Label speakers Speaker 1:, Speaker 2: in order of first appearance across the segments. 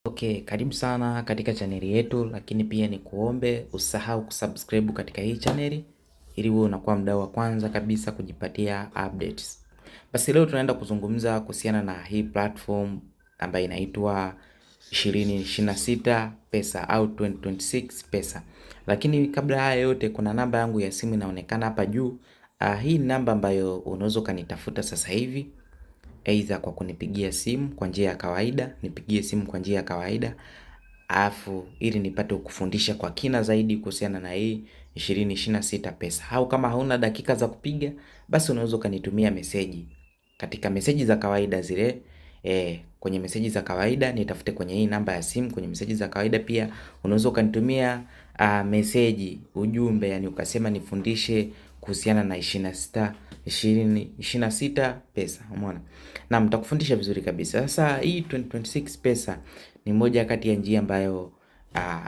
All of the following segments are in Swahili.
Speaker 1: Okay, karibu sana katika chaneli yetu, lakini pia ni kuombe usahau kusubscribe katika hii chaneli ili uwe unakuwa mdau wa kwanza kabisa kujipatia updates. Basi leo tunaenda kuzungumza kuhusiana na hii platform ambayo inaitwa 2026 pesa au 2026 pesa. Lakini kabla haya yote kuna namba yangu ya simu inaonekana hapa juu. Hii namba ambayo unaweza kanitafuta sasa hivi aidha kwa kunipigia simu kwa njia ya kawaida, nipigie simu kwa njia ya kawaida, alafu ili nipate kukufundisha kwa kina zaidi kuhusiana na hii 2026 pesa. Au kama hauna dakika za kupiga, basi unaweza kanitumia meseji. Katika meseji za kawaida zile, kwenye meseji za kawaida nitafute kwenye hii namba ya simu. Kwenye meseji za kawaida pia unaweza kanitumia meseji, ujumbe, yani ukasema nifundishe kuhusiana na 26 pesa. Umeona? Na mtakufundisha vizuri kabisa. Sasa hii 2026 pesa ni moja kati ya njia ambayo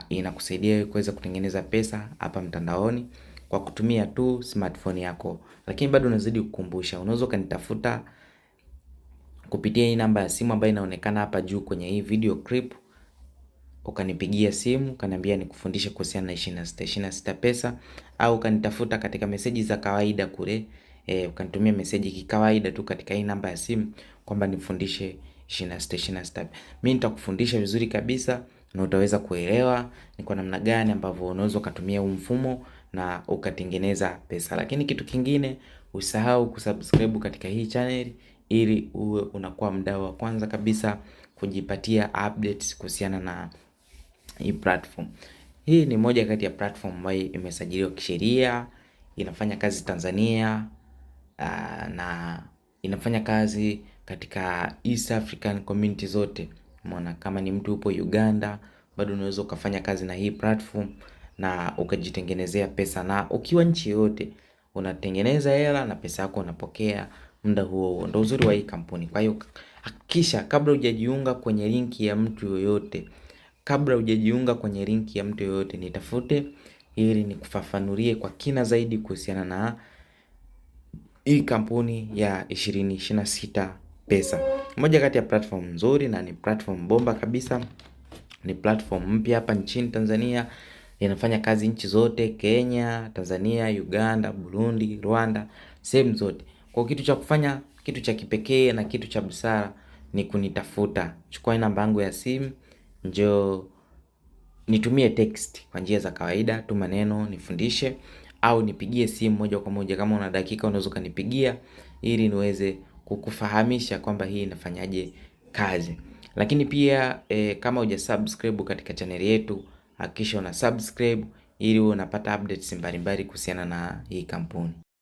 Speaker 1: inakusaidia kuweza kutengeneza pesa hapa mtandaoni kwa kutumia tu smartphone yako. Lakini bado nazidi kukumbusha, unaweza kanitafuta kupitia hii namba ya simu ambayo inaonekana hapa juu kwenye hii video clip. Ukanipigia simu, ukaniambia nikufundishe kuhusiana na 26 pesa, au ukanitafuta katika meseji za kawaida kule, ukanitumia meseji kikawaida tu katika hii namba ya simu kwamba nifundishe 26. Mimi nitakufundisha vizuri kabisa na utaweza kuelewa ni kwa namna gani ambavyo unaweza kutumia huu mfumo na ukatengeneza pesa. Lakini kitu kingine, usahau kusubscribe katika hii channel ili uwe unakuwa mdau wa kwanza kabisa kujipatia updates kuhusiana na hii platform. Hii ni moja kati ya platform ambayo imesajiliwa kisheria, inafanya kazi Tanzania, na inafanya kazi katika East African Community zote. Umeona, kama ni mtu upo Uganda, bado unaweza ukafanya kazi na hii platform na ukajitengenezea pesa, na ukiwa nchi yote unatengeneza hela na pesa yako unapokea muda huo. Ndio uzuri wa hii kampuni. Kwa hiyo hakikisha kabla hujajiunga kwenye linki ya mtu yoyote, nitafute ili nikufafanulie kwa kina zaidi kuhusiana na hii kampuni ya 2026 pesa. Moja kati ya platform nzuri na ni platform bomba kabisa. Ni platform mpya hapa nchini Tanzania. Inafanya kazi nchi zote, Kenya, Tanzania, Uganda, Burundi, Rwanda, sehemu zote. Kwa kitu cha kufanya, kitu cha kipekee na kitu cha busara ni kunitafuta. Chukua namba yangu ya simu, njoo nitumie text kwa njia za kawaida, tuma neno nifundishe, au nipigie simu moja kwa moja. Kama una dakika unaweza kunipigia ili niweze kukufahamisha kwamba hii inafanyaje kazi. Lakini pia kama hujasubscribe katika channel yetu, hakikisha una subscribe ili uwe unapata updates mbalimbali kuhusiana na hii kampuni.